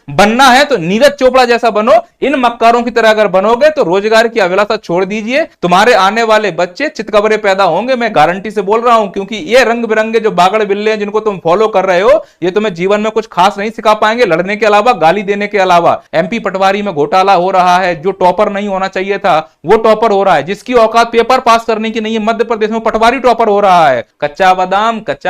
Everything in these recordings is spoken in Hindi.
बनना है तो नीरज चोपड़ा जैसा बनो। इन मक्कारों की तरह अगर बनोगे तो रोजगार की अभिलाषा छोड़ दीजिए, तुम्हारे आने वाले बच्चे चितकबरे पैदा होंगे, मैं गारंटी से बोल रहा हूं। क्योंकि ये रंग बिरंगे जो बागड़ बिल्ले हैं जिनको तुम फॉलो कर रहे हो, ये तुम्हें जीवन में कुछ खास नहीं सिखा पाएंगे, लड़ने के अलावा, गाली देने के अलावा। एमपी पटवारी में घोटाला हो रहा है, जो टॉपर नहीं होना चाहिए था वो टॉपर हो रहा है, जिसकी औकात पेपर पास करने की नहीं है मध्य प्रदेश में पटवारी टॉपर हो रहा है। कच्चा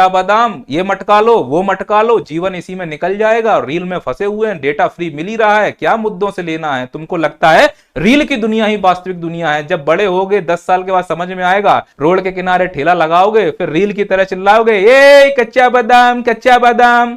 बादाम, ये मटका लो, वो मटका लो, जीवन इसी में निकल जाएगा। रील में फंसे हुए हैं, डेटा फ्री मिल ही रहा है, क्या मुद्दों से लेना है। तुमको लगता है रील की दुनिया ही वास्तविक दुनिया है। जब बड़े होगे 10 साल के बाद समझ में आएगा, रोड के किनारे ठेला लगाओगे, फिर रील की तरह चिल्लाओगे, ए कच्चा बादाम, कच्चा बादाम।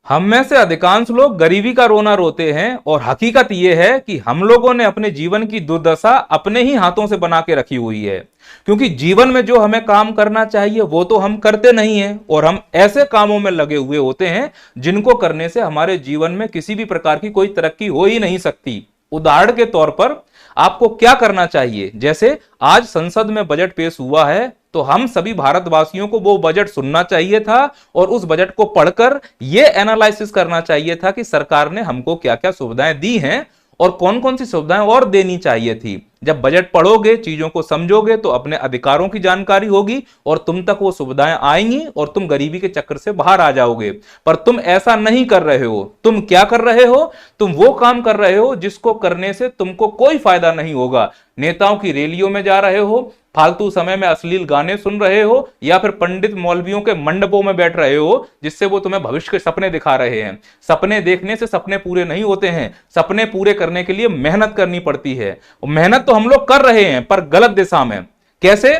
हम में से अधिकांश लोग गरीबी का रोना रोते हैं, और हकीकत यह है कि हम लोगों ने अपने जीवन की दुर्दशा अपने ही हाथों से बना के रखी हुई है। क्योंकि जीवन में जो हमें काम करना चाहिए वो तो हम करते नहीं हैं, और हम ऐसे कामों में लगे हुए होते हैं जिनको करने से हमारे जीवन में किसी भी प्रकार की कोई तरक्की हो ही नहीं सकती। उदाहरण के तौर पर आपको क्या करना चाहिए, जैसे आज संसद में बजट पेश हुआ है, तो हम सभी भारतवासियों को वो बजट सुनना चाहिए था, और उस बजट को पढ़कर यह एनालिसिस करना चाहिए था कि सरकार ने हमको क्या क्या सुविधाएं दी हैं और कौन कौन सी सुविधाएं और देनी चाहिए थी। जब बजट पढ़ोगे, चीजों को समझोगे, तो अपने अधिकारों की जानकारी होगी और तुम तक वो सुविधाएं आएंगी और तुम गरीबी के चक्कर से बाहर आ जाओगे। पर तुम ऐसा नहीं कर रहे हो। तुम क्या कर रहे हो? तुम वो काम कर रहे हो जिसको करने से तुमको कोई फायदा नहीं होगा। नेताओं की रैलियों में जा रहे हो, फालतू समय में अश्लील गाने सुन रहे हो, या फिर पंडित मौलवियों के मंडपों में बैठ रहे हो जिससे वो तुम्हें भविष्य के सपने दिखा रहे हैं। सपने देखने से सपने पूरे नहीं होते हैं। सपने पूरे करने के लिए मेहनत करनी पड़ती है। मेहनत तो हम लोग कर रहे हैं, पर गलत दिशा में। कैसे?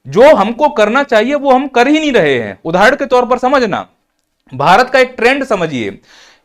जो हमको करना चाहिए वो हम कर ही नहीं रहे हैं। उदाहरण के तौर पर समझना, भारत का एक ट्रेंड समझिए।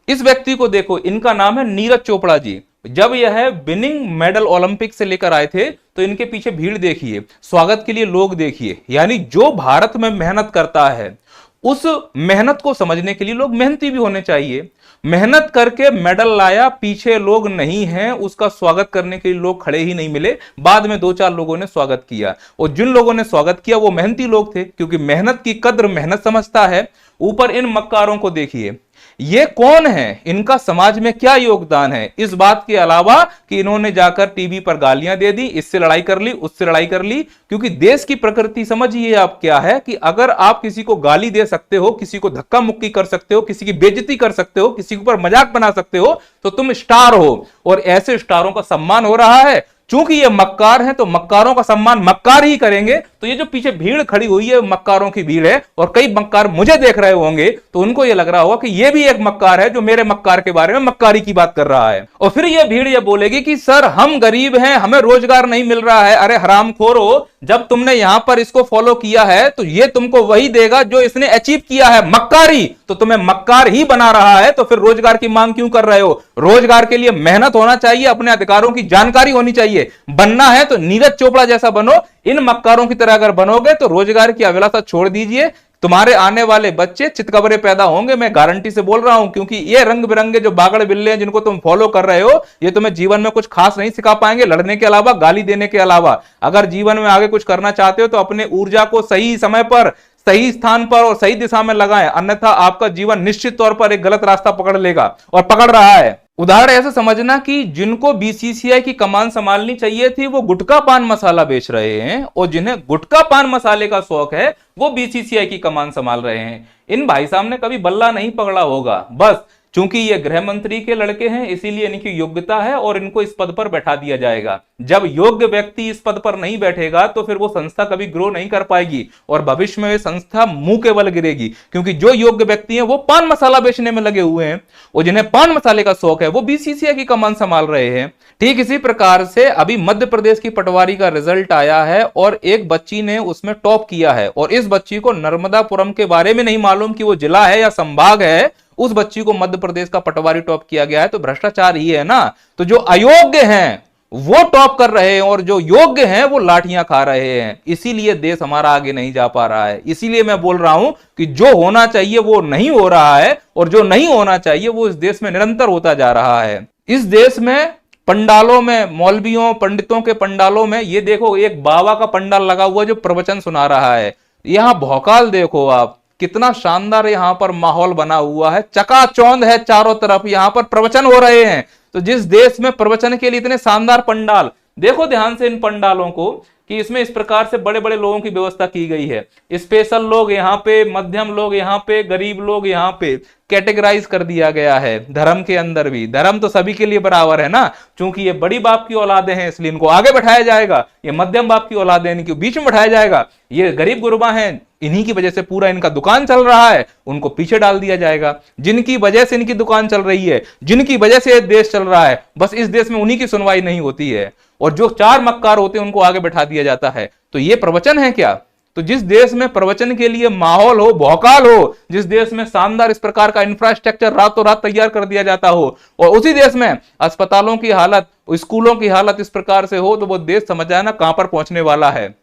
इस व्यक्ति को देखो, इनका नाम है नीरज चोपड़ा जी। जब यह विनिंग मेडल ओलंपिक से लेकर आए थे तो इनके पीछे भीड़ देखिए, स्वागत के लिए लोग देखिए। यानी जो भारत में मेहनत करता है, उस मेहनत को समझने के लिए लोग मेहनती भी होने चाहिए। मेहनत करके मेडल लाया, पीछे लोग नहीं हैं, उसका स्वागत करने के लिए लोग खड़े ही नहीं मिले। बाद में 2-4 लोगों ने स्वागत किया, और जिन लोगों ने स्वागत किया वो मेहनती लोग थे, क्योंकि मेहनत की कद्र मेहनत समझता है। ऊपर इन मक्कारों को देखिए, ये कौन है, इनका समाज में क्या योगदान है, इस बात के अलावा कि इन्होंने जाकर टीवी पर गालियां दे दी, इससे लड़ाई कर ली, उससे लड़ाई कर ली। क्योंकि देश की प्रकृति समझिए आप क्या है, कि अगर आप किसी को गाली दे सकते हो, किसी को धक्का मुक्की कर सकते हो, किसी की बेइज्जती कर सकते हो, किसी के ऊपर मजाक बना सकते हो, तो तुम स्टार हो। और ऐसे स्टारों का सम्मान हो रहा है। चूंकि ये मक्कार हैं तो मक्कारों का सम्मान मक्कार ही करेंगे। तो ये जो पीछे भीड़ खड़ी हुई है, मक्कारों की भीड़ है, और कई मक्कार मुझे देख रहे होंगे, तो उनको ये लग रहा होगा कि ये भी एक मक्कार है जो मेरे मक्कार के बारे में मक्कारी की बात कर रहा है। और फिर ये भीड़ ये बोलेगी कि सर हम गरीब हैं, हमें रोजगार नहीं मिल रहा है। अरे हरामखोरो, जब तुमने यहां पर इसको फॉलो किया है तो ये तुमको वही देगा जो इसने अचीव किया है, मक्कारी। तो तुम्हें मक्कार ही बना रहा है, तो फिर रोजगार की मांग क्यों कर रहे हो? रोजगार के लिए मेहनत होना चाहिए, अपने अधिकारों की जानकारी होनी चाहिए। बनना है तो नीरज चोपड़ा जैसा बनो। इन मक्कारों की तरह अगर बनोगे तो रोजगार की अभिलाषा छोड़ दीजिए, तुम्हारे आने वाले बच्चे चितकबरे पैदा होंगे, मैं गारंटी से बोल रहा हूं। क्योंकि ये रंग बिरंगे जो बागड़ बिल्ले हैं जिनको तुम फॉलो कर रहे हो, ये तुम्हें जीवन में कुछ खास नहीं सिखा पाएंगे, लड़ने के अलावा, गाली देने के अलावा। अगर जीवन में आगे कुछ करना चाहते हो तो अपने ऊर्जा को सही समय पर, सही स्थान पर और सही दिशा में लगाएं, अन्यथा आपका जीवन निश्चित तौर पर एक गलत रास्ता पकड़ लेगा, और पकड़ रहा है। उदाहरण ऐसे समझना कि जिनको बीसीसीआई की कमान संभालनी चाहिए थी वो गुटखा पान मसाला बेच रहे हैं, और जिन्हें गुटखा पान मसाले का शौक है वो बीसीसीआई की कमान संभाल रहे हैं। इन भाई साहब ने कभी बल्ला नहीं पकड़ा होगा। बस चूंकि ये गृह मंत्री के लड़के हैं इसीलिए इनकी योग्यता है और इनको इस पद पर बैठा दिया जाएगा। जब योग्य व्यक्ति इस पद पर नहीं बैठेगा तो फिर वो संस्था कभी ग्रो नहीं कर पाएगी, और भविष्य में संस्था मुंह के बल गिरेगी। क्योंकि जो योग्य व्यक्ति हैं वो पान मसाला बेचने में लगे हुए हैं, और जिन्हें पान मसाले का शौक है वो बीसीसीआई की कमान संभाल रहे हैं। ठीक इसी प्रकार से अभी मध्य प्रदेश की पटवारी का रिजल्ट आया है, और एक बच्ची ने उसमें टॉप किया है, और इस बच्ची को नर्मदापुरम के बारे में नहीं मालूम कि वो जिला है या संभाग है। उस बच्ची को मध्य प्रदेश का पटवारी टॉप किया गया है, तो भ्रष्टाचार ही है ना। तो जो अयोग्य हैं वो टॉप कर रहे हैं, और जो योग्य हैं वो लाठियां खा रहे हैं। इसीलिए देश हमारा आगे नहीं जा पा रहा है। इसीलिए मैं बोल रहा हूं कि जो होना चाहिए वो नहीं हो रहा है, और जो नहीं होना चाहिए वो इस देश में निरंतर होता जा रहा है। इस देश में पंडालों में, मौलवियों पंडितों के पंडालों में, ये देखो एक बाबा का पंडाल लगा हुआ जो प्रवचन सुना रहा है। यहां भौकाल देखो आप, कितना शानदार यहां पर माहौल बना हुआ है, चकाचौंध है चारों तरफ, यहां पर प्रवचन हो रहे हैं। तो जिस देश में प्रवचन के लिए इतने शानदार पंडाल, देखो ध्यान से इन पंडालों को, कि इसमें इस प्रकार से बड़े बड़े लोगों की व्यवस्था की गई है। स्पेशल लोग यहाँ पे, मध्यम लोग यहाँ पे, गरीब लोग यहाँ पे कैटेगराइज कर दिया गया है। धर्म के अंदर भी, धर्म तो सभी के लिए बराबर है ना, क्योंकि ये बड़ी बाप की औलादे हैं इसलिए इनको आगे बैठाया जाएगा, ये मध्यम बाप की औलादे हैं इनके बीच में बैठाया जाएगा, ये गरीब गुरबा हैं इन्हीं की वजह से पूरा इनका दुकान चल रहा है, उनको पीछे डाल दिया जाएगा। जिनकी वजह से इनकी दुकान चल रही है, जिनकी वजह से देश चल रहा है, बस इस देश में उन्हीं की सुनवाई नहीं होती है, और जो चार मक्कार होते हैं उनको आगे बैठा दिया जाता है। तो ये प्रवचन है क्या? तो जिस देश में प्रवचन के लिए माहौल हो, भौकाल हो, जिस देश में शानदार इस प्रकार का इंफ्रास्ट्रक्चर रातों रात तैयार कर दिया जाता हो, और उसी देश में अस्पतालों की हालत, स्कूलों की हालत इस प्रकार से हो, तो वो देश समझ जाना कहां पर पहुंचने वाला है।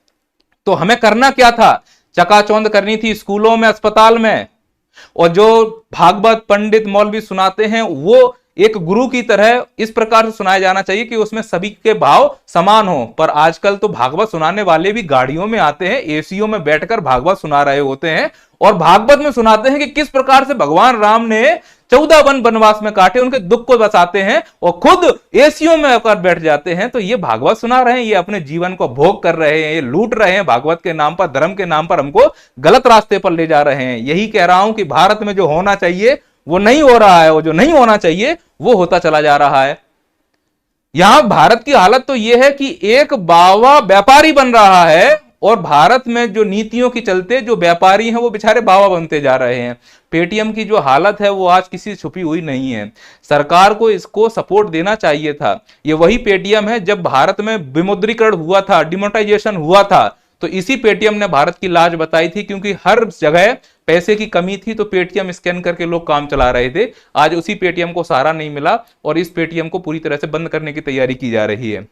तो हमें करना क्या था? चकाचौंध करनी थी स्कूलों में, अस्पताल में, और जो भागवत पंडित मौलवी सुनाते हैं वो एक गुरु की तरह इस प्रकार से सुनाया जाना चाहिए कि उसमें सभी के भाव समान हो। पर आजकल तो भागवत सुनाने वाले भी गाड़ियों में आते हैं, एसीओ में बैठकर भागवत सुना रहे होते हैं, और भागवत में सुनाते हैं कि किस प्रकार से भगवान राम ने 14 वनवास में काटे, उनके दुख को बताते हैं, और खुद एसीओ में आकर बैठ जाते हैं। तो ये भागवत सुना रहे हैं, ये अपने जीवन को भोग कर रहे हैं, ये लूट रहे हैं भागवत के नाम पर, धर्म के नाम पर हमको गलत रास्ते पर ले जा रहे हैं। यही कह रहा हूं कि भारत में जो होना चाहिए वो नहीं हो रहा है, और जो नहीं होना चाहिए वो होता चला जा रहा है। यहां भारत की हालत तो यह है कि एक बावा व्यापारी बन रहा है, और भारत में जो नीतियों के चलते जो व्यापारी हैं वो बेचारे बावा बनते जा रहे हैं। पेटीएम की जो हालत है वो आज किसी छुपी हुई नहीं है, सरकार को इसको सपोर्ट देना चाहिए था। ये वही पेटीएम है जब भारत में विमुद्रीकरण हुआ था, डिमोनेटाइजेशन हुआ था, तो इसी पेटीएम ने भारत की लाज बताई थी, क्योंकि हर जगह पैसे की कमी थी, तो पेटीएम स्कैन करके लोग काम चला रहे थे। आज उसी पेटीएम को सहारा नहीं मिला, और इस पेटीएम को पूरी तरह से बंद करने की तैयारी की जा रही है।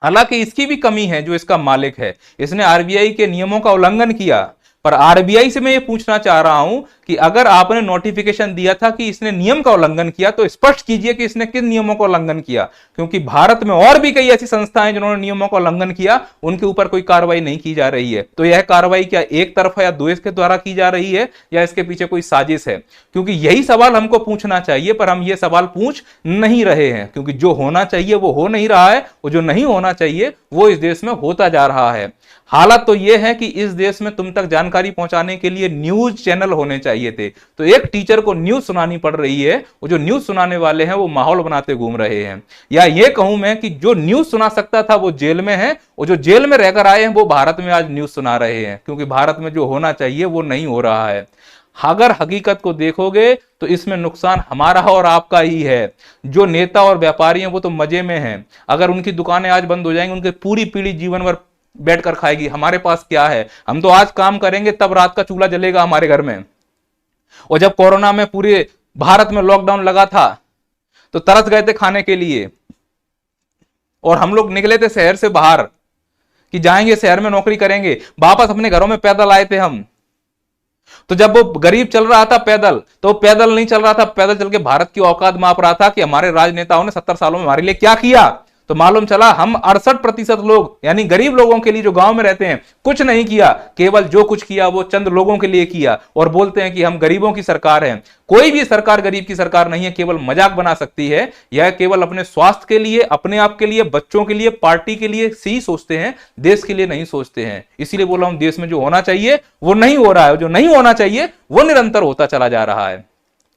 हालांकि इसकी भी कमी है, जो इसका मालिक है, इसने आरबीआई के नियमों का उल्लंघन किया। पर आरबीआई से मैं ये पूछना चाह रहा हूं कि अगर आपने नोटिफिकेशन दिया था कि इसने नियम का उल्लंघन किया, तो स्पष्ट कीजिए कि इसने किन नियमों का उल्लंघन किया, क्योंकि भारत में और भी कई ऐसी संस्थाएं जिन्होंने नियमों का उल्लंघन किया, उनके ऊपर कोई कार्रवाई नहीं की जा रही है। तो यह कार्रवाई क्या एक तरफा या द्वेष के द्वारा की जा रही है, या इसके पीछे कोई साजिश है? क्योंकि यही सवाल हमको पूछना चाहिए, पर हम ये सवाल पूछ नहीं रहे हैं, क्योंकि जो होना चाहिए वो हो नहीं रहा है, और जो नहीं होना चाहिए वो इस देश में होता जा रहा है। हालत तो यह है कि इस देश में तुम तक जानकारी पहुंचाने के लिए न्यूज चैनल होने चाहिए थे, तो एक टीचर को न्यूज सुनानी पड़ रही है, वो जो न्यूज सुनाने वाले हैं वो माहौल बनाते घूम रहे हैं। या ये कहूं मैं कि जो न्यूज सुना सकता था वो जेल में है, और जो जेल में रहकर आए हैं वो भारत में आज न्यूज सुना रहे हैं, क्योंकि भारत में जो होना चाहिए वो नहीं हो रहा है। अगर हकीकत को देखोगे तो इसमें नुकसान हमारा और आपका ही है। जो नेता और व्यापारी हैं वो तो मजे में हैं, अगर उनकी दुकानें आज बंद हो जाएंगी, उनकी पूरी पीढ़ी जीवन भर बैठकर खाएगी। हमारे पास क्या है? हम तो आज काम करेंगे तब रात का चूल्हा जलेगा हमारे घर में। और जब कोरोना में पूरे भारत में लॉकडाउन लगा था तो तरस गए थे खाने के लिए, और हम लोग निकले थे शहर से बाहर कि जाएंगे शहर में नौकरी करेंगे, वापस अपने घरों में पैदल आए थे हम। तो जब वो गरीब चल रहा था पैदल, तो पैदल नहीं चल रहा था, पैदल चल के भारत की औकात माप रहा था कि हमारे राजनेताओं ने 70 सालों में हमारे लिए क्या किया। तो मालूम चला हम 68% लोग, यानी गरीब लोगों के लिए जो गांव में रहते हैं, कुछ नहीं किया। केवल जो कुछ किया वो चंद लोगों के लिए किया, और बोलते हैं कि हम गरीबों की सरकार है। कोई भी सरकार गरीब की सरकार नहीं है, केवल मजाक बना सकती है। यह केवल अपने स्वास्थ्य के लिए, अपने आप के लिए, बच्चों के लिए, पार्टी के लिए ही सोचते हैं, देश के लिए नहीं सोचते हैं। इसीलिए बोला हूं, देश में जो होना चाहिए वो नहीं हो रहा है, जो नहीं होना चाहिए वो निरंतर होता चला जा रहा है।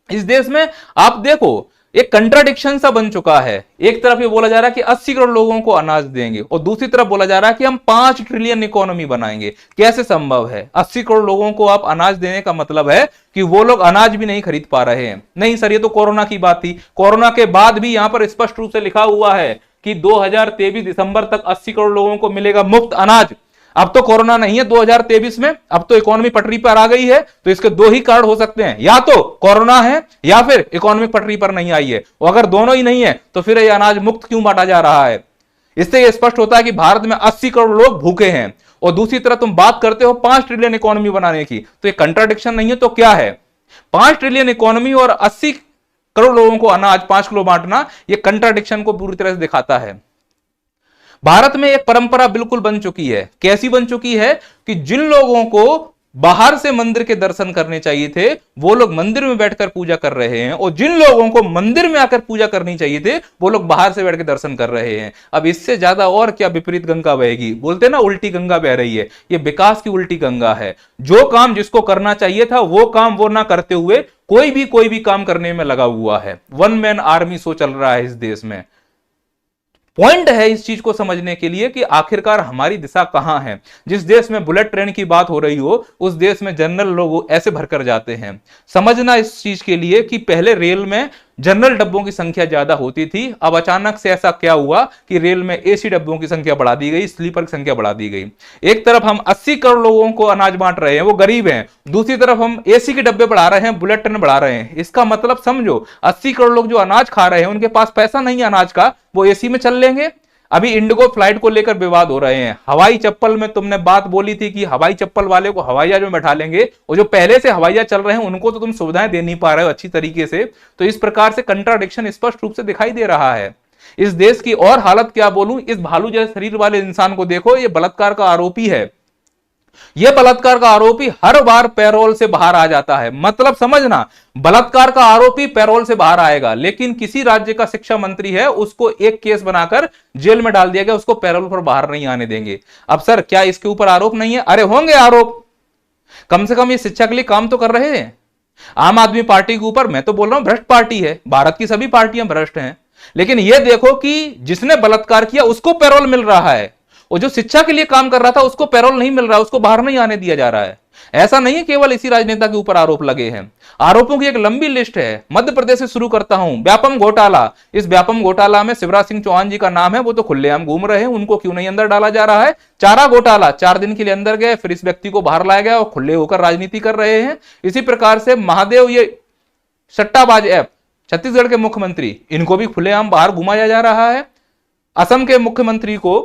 इस देश में आप देखो एक कंट्राडिक्शन सा बन चुका है। एक तरफ ये बोला जा रहा है कि 80 करोड़ लोगों को अनाज देंगे, और दूसरी तरफ बोला जा रहा है कि हम 5 ट्रिलियन इकोनॉमी बनाएंगे। कैसे संभव है? 80 करोड़ लोगों को आप अनाज देने का मतलब है कि वो लोग अनाज भी नहीं खरीद पा रहे हैं। नहीं सर, ये तो कोरोना की बात थी। कोरोना के बाद भी यहां पर स्पष्ट रूप से लिखा हुआ है कि 2023 दिसंबर तक 80 करोड़ लोगों को मिलेगा मुफ्त अनाज। अब तो कोरोना नहीं है 2023 में, अब तो इकोनॉमी पटरी पर आ गई है। तो इसके दो ही कारण हो सकते हैं, या तो कोरोना है या फिर इकोनॉमी पटरी पर नहीं आई है। और अगर दोनों ही नहीं है तो फिर यह अनाज मुफ्त क्यों बांटा जा रहा है? इससे यह स्पष्ट होता है कि भारत में 80 करोड़ लोग भूखे हैं, और दूसरी तरफ तुम बात करते हो 5 ट्रिलियन इकोनॉमी बनाने की। तो ये कंट्राडिक्शन नहीं है तो क्या है? 5 ट्रिलियन इकोनॉमी और 80 करोड़ लोगों को अनाज 5 किलो बांटना, यह कंट्राडिक्शन को पूरी तरह से दिखाता है। भारत में एक परंपरा बिल्कुल बन चुकी है। कैसी बन चुकी है? कि जिन लोगों को बाहर से मंदिर के दर्शन करने चाहिए थे, वो लोग मंदिर में बैठकर पूजा कर रहे हैं, और जिन लोगों को मंदिर में आकर पूजा करनी चाहिए थे वो लोग बाहर से बैठ के दर्शन कर रहे हैं। अब इससे ज्यादा और क्या विपरीत गंगा बहेगी? बोलते हैं ना उल्टी गंगा बह रही है, ये विकास की उल्टी गंगा है। जो काम जिसको करना चाहिए था वो काम वो ना करते हुए कोई भी काम करने में लगा हुआ है। वन मैन आर्मी शो चल रहा है इस देश में। पॉइंट है इस चीज को समझने के लिए कि आखिरकार हमारी दिशा कहां है। जिस देश में बुलेट ट्रेन की बात हो रही हो उस देश में जनरल लोग ऐसे भरकर जाते हैं। समझना इस चीज के लिए कि पहले रेल में जनरल डब्बों की संख्या ज्यादा होती थी, अब अचानक से ऐसा क्या हुआ कि रेल में एसी डब्बों की संख्या बढ़ा दी गई, स्लीपर की संख्या बढ़ा दी गई। एक तरफ हम 80 करोड़ लोगों को अनाज बांट रहे हैं, वो गरीब हैं, दूसरी तरफ हम एसी के डब्बे बढ़ा रहे हैं, बुलेट ट्रेन बढ़ा रहे हैं। इसका मतलब समझो 80 करोड़ लोग जो अनाज खा रहे हैं उनके पास पैसा नहीं है अनाज का, वो एसी में चल लेंगे। अभी इंडिगो फ्लाइट को लेकर विवाद हो रहे हैं। हवाई चप्पल में तुमने बात बोली थी कि हवाई चप्पल वाले को हवाई जहाज में बैठा लेंगे, और जो पहले से हवाई जहाज चल रहे हैं उनको तो तुम सुविधाएं दे नहीं पा रहे हो अच्छी तरीके से। तो इस प्रकार से कंट्राडिक्शन स्पष्ट रूप से दिखाई दे रहा है। इस देश की और हालत क्या बोलूं, इस भालू जैसे शरीर वाले इंसान को देखो, ये बलात्कार का आरोपी है। यह बलात्कार का आरोपी हर बार पैरोल से बाहर आ जाता है। मतलब समझना, बलात्कार का आरोपी पैरोल से बाहर आएगा, लेकिन किसी राज्य का शिक्षा मंत्री है उसको एक केस बनाकर जेल में डाल दिया गया, उसको पैरोल पर बाहर नहीं आने देंगे। अब सर क्या इसके ऊपर आरोप नहीं है? अरे होंगे आरोप, कम से कम ये शिक्षा के लिए काम तो कर रहे हैं। आम आदमी पार्टी के ऊपर मैं तो बोल रहा हूं भ्रष्ट पार्टी है, भारत की सभी पार्टियां भ्रष्ट हैं, लेकिन यह देखो कि जिसने बलात्कार किया उसको पैरोल मिल रहा है, और जो शिक्षा के लिए काम कर रहा था उसको पैरोल नहीं मिल रहा है, उसको बाहर नहीं आने दिया जा रहा है। ऐसा नहीं है केवल इसी राजनेता के ऊपर आरोप लगे हैं, आरोपों की एक लंबी लिस्ट है। मध्य प्रदेश से शुरू करता हूं, व्यापम घोटाला। इस व्यापम घोटाला में शिवराज सिंह चौहान जी का नाम है, वो तो खुलेआम घूम रहे हैं, उनको क्यों नहीं अंदर डाला जा रहा है? चारा घोटाला, 4 दिन के लिए अंदर गए, फिर इस व्यक्ति को बाहर लाया गया और खुले होकर राजनीति कर रहे हैं। इसी प्रकार से महादेव, ये सट्टाबाज ऐप, छत्तीसगढ़ के मुख्यमंत्री, इनको भी खुलेआम बाहर घुमाया जा रहा है। असम के मुख्यमंत्री को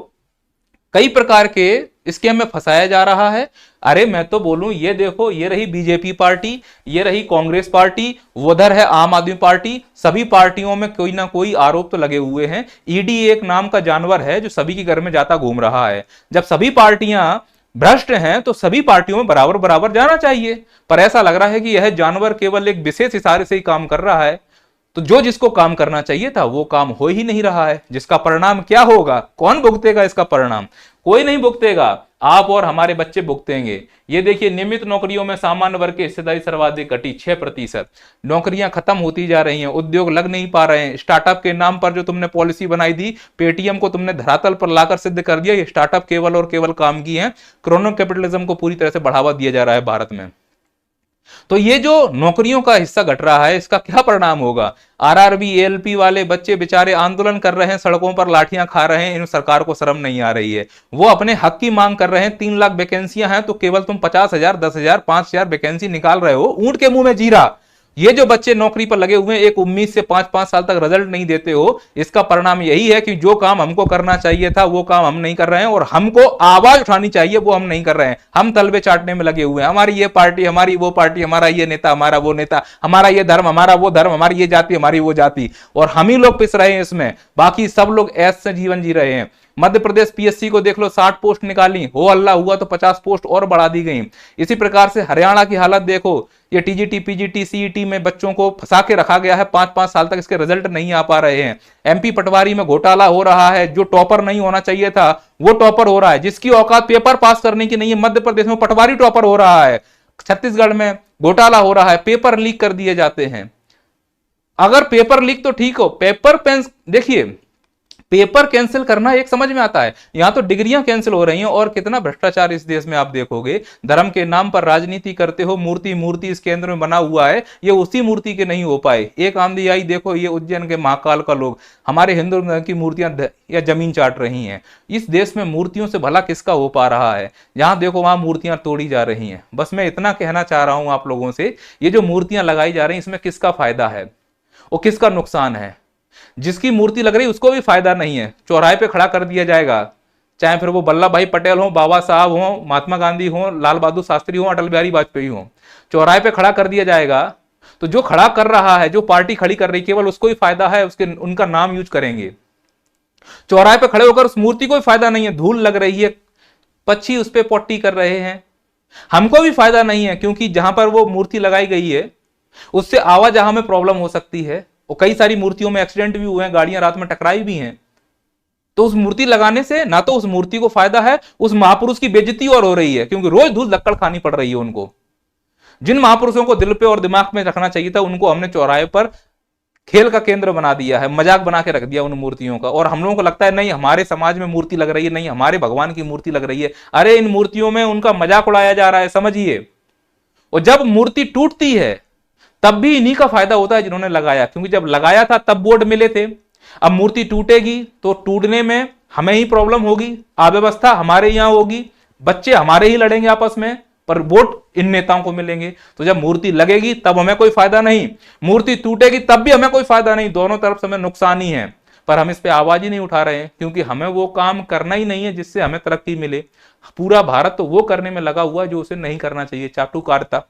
कई प्रकार के स्कैम में फंसाया जा रहा है। अरे मैं तो बोलूं, ये देखो, ये रही बीजेपी पार्टी, ये रही कांग्रेस पार्टी, उधर है आम आदमी पार्टी, सभी पार्टियों में कोई ना कोई आरोप तो लगे हुए हैं। ईडी एक नाम का जानवर है जो सभी के घर में जाता घूम रहा है। जब सभी पार्टियां भ्रष्ट हैं तो सभी पार्टियों में बराबर बराबर जाना चाहिए, पर ऐसा लग रहा है कि यह जानवर केवल एक विशेष इशारे से ही काम कर रहा है। तो जो जिसको काम करना चाहिए था वो काम हो ही नहीं रहा है, जिसका परिणाम क्या होगा? कौन भुगतेगा इसका परिणाम? कोई नहीं भुगतेगा, आप और हमारे बच्चे भुगतेंगे। ये देखिए, नियमित नौकरियों में सामान्य वर्ग की हिस्सेदारी सर्वाधिक घटी 6%। नौकरियां खत्म होती जा रही हैं, उद्योग लग नहीं पा रहे हैं। स्टार्टअप के नाम पर जो तुमने पॉलिसी बनाई थी, पेटीएम को तुमने धरातल पर लाकर सिद्ध कर दिया, ये स्टार्टअप केवल और केवल काम की है। क्रोनो कैपिटलिज्म को पूरी तरह से बढ़ावा दिया जा रहा है भारत में। तो ये जो नौकरियों का हिस्सा घट रहा है, इसका क्या परिणाम होगा? आरआरबी, एएलपी वाले बच्चे बेचारे आंदोलन कर रहे हैं, सड़कों पर लाठियां खा रहे हैं, इन सरकार को शर्म नहीं आ रही है। वो अपने हक की मांग कर रहे हैं। 3 लाख वैकेंसियां हैं तो केवल तुम 50,000, 10,000, 5,000 वैकेंसी निकाल रहे हो, ऊंट के मुंह में जीरा। ये जो बच्चे नौकरी पर लगे हुए हैं, एक उम्मीद से 5-5 साल तक रिजल्ट नहीं देते हो, इसका परिणाम यही है कि जो काम हमको करना चाहिए था वो काम हम नहीं कर रहे हैं, और हमको आवाज उठानी चाहिए वो हम नहीं कर रहे हैं। हम तलबे चाटने में लगे हुए हैं, हमारी ये पार्टी, हमारी वो पार्टी, हमारा ये नेता, हमारा वो नेता, हमारा ये धर्म, हमारा वो धर्म, हमारी ये जाति, हमारी वो जाति, और हम ही लोग पिस रहे हैं इसमें। बाकी सब लोग ऐसे से जीवन जी रहे हैं। मध्य प्रदेश पीएससी को देख लो, 60 पोस्ट निकाली, हो अल्लाह हुआ तो 50 पोस्ट और बढ़ा दी गई। इसी प्रकार से हरियाणा की हालत देखो, ये टीजीटी, पीजीटी, सीईटी में बच्चों को फंसा के रखा गया है, 5-5 साल तक इसके रिजल्ट नहीं आ पा रहे हैं। एमपी पटवारी में घोटाला हो रहा है, जो टॉपर नहीं होना चाहिए था वो टॉपर हो रहा है, जिसकी औकात पेपर पास करने की नहीं है, मध्य प्रदेश में पटवारी टॉपर हो रहा है। छत्तीसगढ़ में घोटाला हो रहा है, पेपर लीक कर दिए जाते हैं। अगर पेपर लीक तो ठीक हो, पेपर पेन, देखिए पेपर कैंसिल करना एक समझ में आता है, यहां तो डिग्रियां कैंसिल हो रही हैं। और कितना भ्रष्टाचार इस देश में आप देखोगे, धर्म के नाम पर राजनीति करते हो। मूर्ति इस केंद्र में बना हुआ है, ये उसी मूर्ति के नहीं हो पाए। एक आंधी आई, देखो ये उज्जैन के महाकाल का लोग हमारे हिंदू की मूर्तियां या जमीन चाट रही हैं। इस देश में मूर्तियों से भला किसका हो पा रहा है? जहां देखो वहां मूर्तियां तोड़ी जा रही हैं। बस मैं इतना कहना चाह रहा हूं आप लोगों से, ये जो मूर्तियां लगाई जा रही हैं इसमें किसका फायदा है और किसका नुकसान है? जिसकी मूर्ति लग रही है उसको भी फायदा नहीं है, चौराहे पे खड़ा कर दिया जाएगा, चाहे फिर वो वल्लभ भाई पटेल हो, बाबा साहब हो, महात्मा गांधी हो, लाल बहादुर शास्त्री हो, अटल बिहारी वाजपेयी हो, चौराहे पे खड़ा कर दिया जाएगा। तो जो खड़ा कर रहा है, जो पार्टी खड़ी कर रही है, केवल उसको ही फायदा है, उसके उनका नाम यूज करेंगे। चौराहे पे खड़े होकर उस मूर्ति को भी फायदा नहीं है, धूल लग रही है, पक्षी उस पर पोटी कर रहे हैं, हमको भी फायदा नहीं है, क्योंकि जहां पर वो मूर्ति लगाई गई है उससे आवाजाही में प्रॉब्लम हो सकती है, और कई सारी मूर्तियों में एक्सीडेंट भी हुए हैं, गाड़ियां रात में टकराई भी हैं। तो उस मूर्ति लगाने से ना तो उस मूर्ति को फायदा है, उस महापुरुष की बेइज्जती और हो रही है, क्योंकि रोज धूल लक्कड़ खानी पड़ रही है उनको। जिन महापुरुषों को दिल पे और दिमाग में रखना चाहिए था, उनको हमने चौराहे पर खेल का केंद्र बना दिया है, मजाक बना के रख दिया उन मूर्तियों का। और हम लोगों को लगता है नहीं हमारे समाज में मूर्ति लग रही है, नहीं हमारे भगवान की मूर्ति लग रही है। अरे इन मूर्तियों में उनका मजाक उड़ाया जा रहा है, समझिए। और जब मूर्ति टूटती है तब भी इन्हीं का फायदा होता है जिन्होंने लगाया, क्योंकि जब लगाया था तब बोर्ड मिले थे। अब मूर्ति टूटेगी तो टूटने में हमें ही प्रॉब्लम होगी, अव्यवस्था हमारे यहां होगी, बच्चे हमारे ही लड़ेंगे आपस में, पर वोट इन नेताओं को मिलेंगे। तो जब मूर्ति लगेगी तब हमें कोई फायदा नहीं, मूर्ति टूटेगी तब भी हमें कोई फायदा नहीं, दोनों तरफ से हमें नुकसान ही है। पर हम इस पे आवाज ही नहीं उठा रहे हैं, क्योंकि हमें वो काम करना ही नहीं है जिससे हमें तरक्की मिले। पूरा भारत तो वो करने में लगा हुआ जो उसे नहीं करना चाहिए, चाटुकारिता।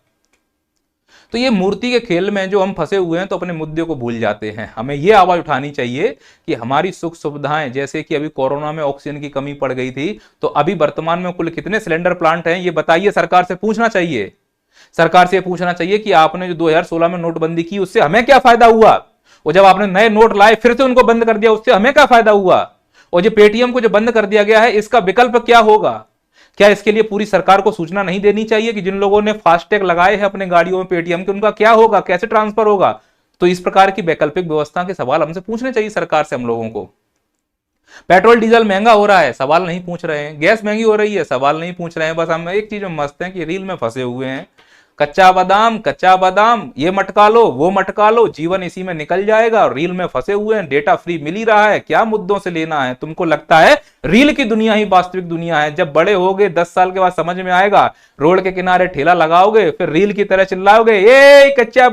तो ये मूर्ति के खेल में जो हम फंसे हुए हैं, तो अपने मुद्दे को भूल जाते हैं। हमें ये आवाज उठानी चाहिए कि हमारी सुख सुविधाएं, जैसे कि अभी कोरोना में ऑक्सीजन की कमी पड़ गई थी, तो अभी वर्तमान में कुल कितने सिलेंडर प्लांट हैं ये बताइए, सरकार से पूछना चाहिए। सरकार से पूछना चाहिए कि आपने जो 2016 में नोटबंदी की उससे हमें क्या फायदा हुआ, और जब आपने नए नोट लाए फिर से उनको बंद कर दिया उससे हमें क्या फायदा हुआ, और जो पेटीएम को जो बंद कर दिया गया है इसका विकल्प क्या होगा। क्या इसके लिए पूरी सरकार को सूचना नहीं देनी चाहिए कि जिन लोगों ने फास्टैग लगाए हैं अपने गाड़ियों में पेटीएम के, उनका क्या होगा, कैसे ट्रांसफर होगा। तो इस प्रकार की वैकल्पिक व्यवस्था के सवाल हमसे पूछने चाहिए सरकार से हम लोगों को। पेट्रोल डीजल महंगा हो रहा है, सवाल नहीं पूछ रहे हैं। गैस महंगी हो रही है, सवाल नहीं पूछ रहे हैं। बस हम एक चीज में मस्त हैं कि रील में फंसे हुए हैं, कच्चा बादाम, ये मटका लो वो मटका लो, जीवन इसी में निकल जाएगा। और रील में फंसे हुए हैं, डेटा फ्री मिल ही रहा है, क्या मुद्दों से लेना है। तुमको लगता है रील की दुनिया ही वास्तविक दुनिया है। जब बड़े होगे 10 साल के बाद समझ में आएगा, रोड के किनारे ठेला लगाओगे फिर रील की तरह चिल्लाओगे, ये कच्चा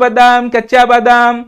बादाम।